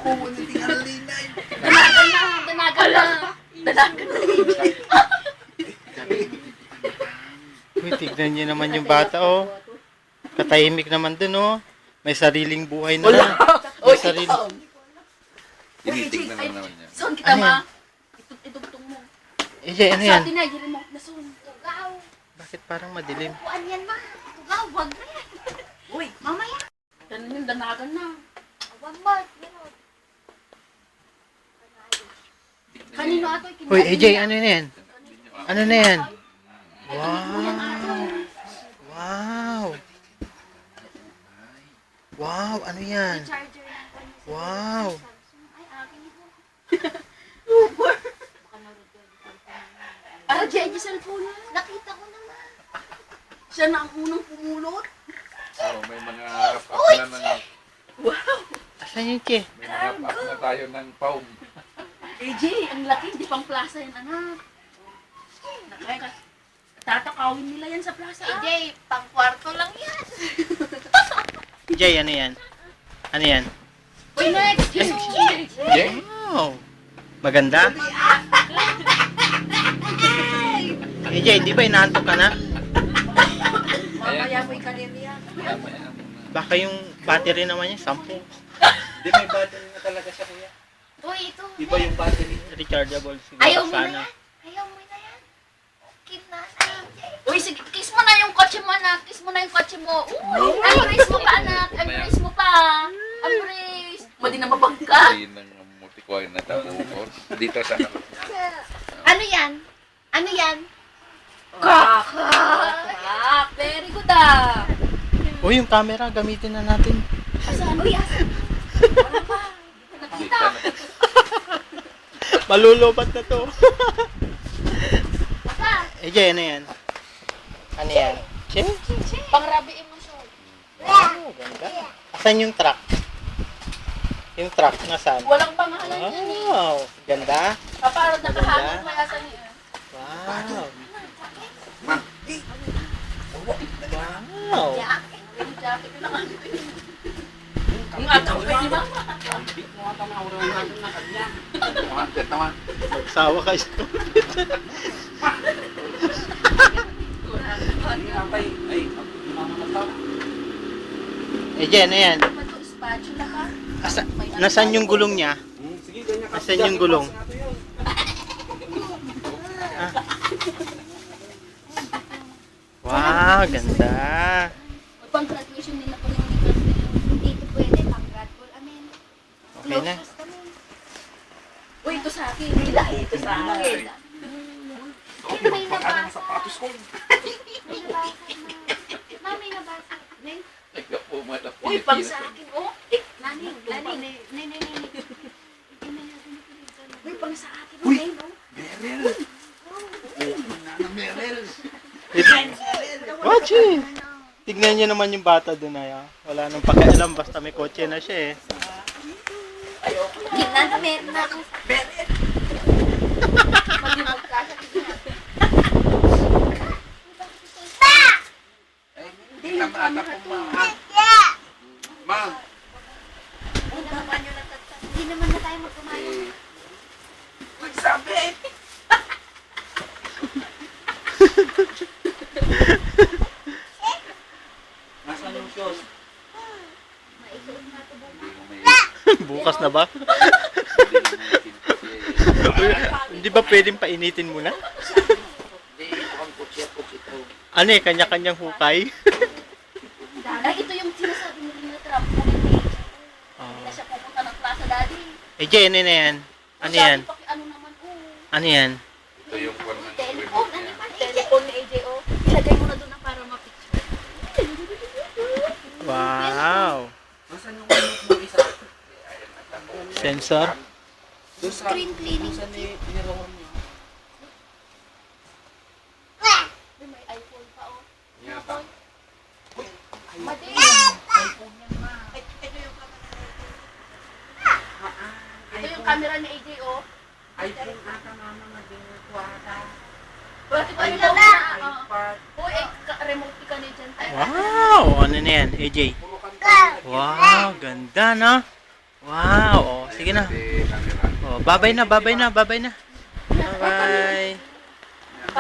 Oo, natingal linay. Danagan na, danagan na. Danagan na, AJ. Uy, tignan niyo naman yung bata, oh. Katahimik naman dun, oh. May sariling buhay na lang. May sariling... Tinitignan na naman niya. Son kita Ano ma. Itugtong mo. AJ, ano yan? Sa tinagilin mo. Nason. Tugaw. Bakit parang madilim? Kuan yan ma. Tugaw, wag na yan. Uy, Mamaya. ganun yung danagan na. Wag mo. Ganun. Kanino ato Uy, AJ, ano na yan? Ano na yan? Wow! Wow! Wow, ano yan? Charger ng kuan. Wow! Ay, akin ito. Ah, JJ cellphone na. Nakita ko naman. Siya na ang unang pumulot. Oh, may mga pakla na Wow. Asan yung che? may mga pakla tayo ng paum. AJ, ang laki. Di pang plaza yan, anak. Nakaya ka. Tatakawin nila yan sa plaza. AJ, pang kwarto lang yan. Jay, ano yan? Ano yan? Uy, next. Jay? Wow! Maganda? AJ, di ba inaantok ka na? Mamaya mo'y kaliriya. Mamaya muna. Baka yung battery naman niya, 10. Di may battery na talaga siya, kuya. Uy, ito. Iba yung battery. Rechargeable siguro. Ayaw mo na sana. yan. Ayaw mo na yan. Okay na. Uy, sige, kiss mo na yung kotse mo, anak. Kiss mo na yung kotse mo. Uy, embrace mo pa, anak. Embrace mo pa. Embrace. Madi na mabangka. Hindi nang mutikoy na tapos dito sa Ano yan? Ano yan? Kak. Very good ah. Uy, yung camera, gamitin na natin. Asan? Uy, asan? Wala pa. Hindi ko nakita. Malulubat na to. Baka. AJ, ano yan? Ano yan? Che? Pangrabi emosyon. Wow, ganda. Asan yung truck? Yung truck, nasaan? Walang pangalan yan eh. Wow, ganda. Kaparod na kahapon kaya sa niya. Wow. Ma, Wow. Yung jacket na lang. Ang ataw pa ni mama. naman. Magsawa kayo. AJ, ano yan? Ito, spatula ka. Nasaan yung gulong niya? Nasaan yung gulong? Ah. Wow, ganda. Pang graduation nila po yung Hindi ito pwede. Pang grad call. Amen. Okay na. Uy, ito sa akin. Nila, ito sa akin. Ay, may nabasa. May nabasa na. Ma, may nabasa. Nay, Uy, pang sa akin, oh. Eh, nani, nani. Nay. uy, pang sa akin, oh. Uy, no? Meryl. Nana Meryl. Watch it. Tignan niyo naman yung bata dun ay. Wala nang pakialam basta may kotse na siya eh. Tingnan na, meron na ako. Pag yung magkasa, Hindi na mata po ma. Ma, Hindi naman na tayo magkumain. magsabi. Nasaan yung shoes? Maisuot na ito bukas. Bukas na ba? Hindi ba pwedeng painitin mo na? Ano eh, kanya-kanyang hukay? ay, ito yung sinasabi mo rin na trap. Hindi na siya pupunta ng plaza, daddy. AJ, ano na yan? Ano yan? Daddy, ano naman, oh. Ano yan? Ito yung kwan ng Telephone, remote ano niya. man, Telephone ni AJ, oh. Ilagay mo na doon na para mapicture. Wow! Nasaan yung remote mo isa? Sensor? Doon sa... Screen cleaning. Nasaan niroon niyo? May iPhone pa, oh. Yata. Madi. Ito yung camera ni AJ, oh. iPhone ata mama mag-inukwata. Bakit ano iPhone, lang? iPad. Oh, eh, remote ka ni dyan tayo. Wow! Ano na yan, AJ? Puro kanta. Wow, ganda no? Wow! Oh, sige. Sige na. Oh, babay na, babay na, babay na. Bye-bye.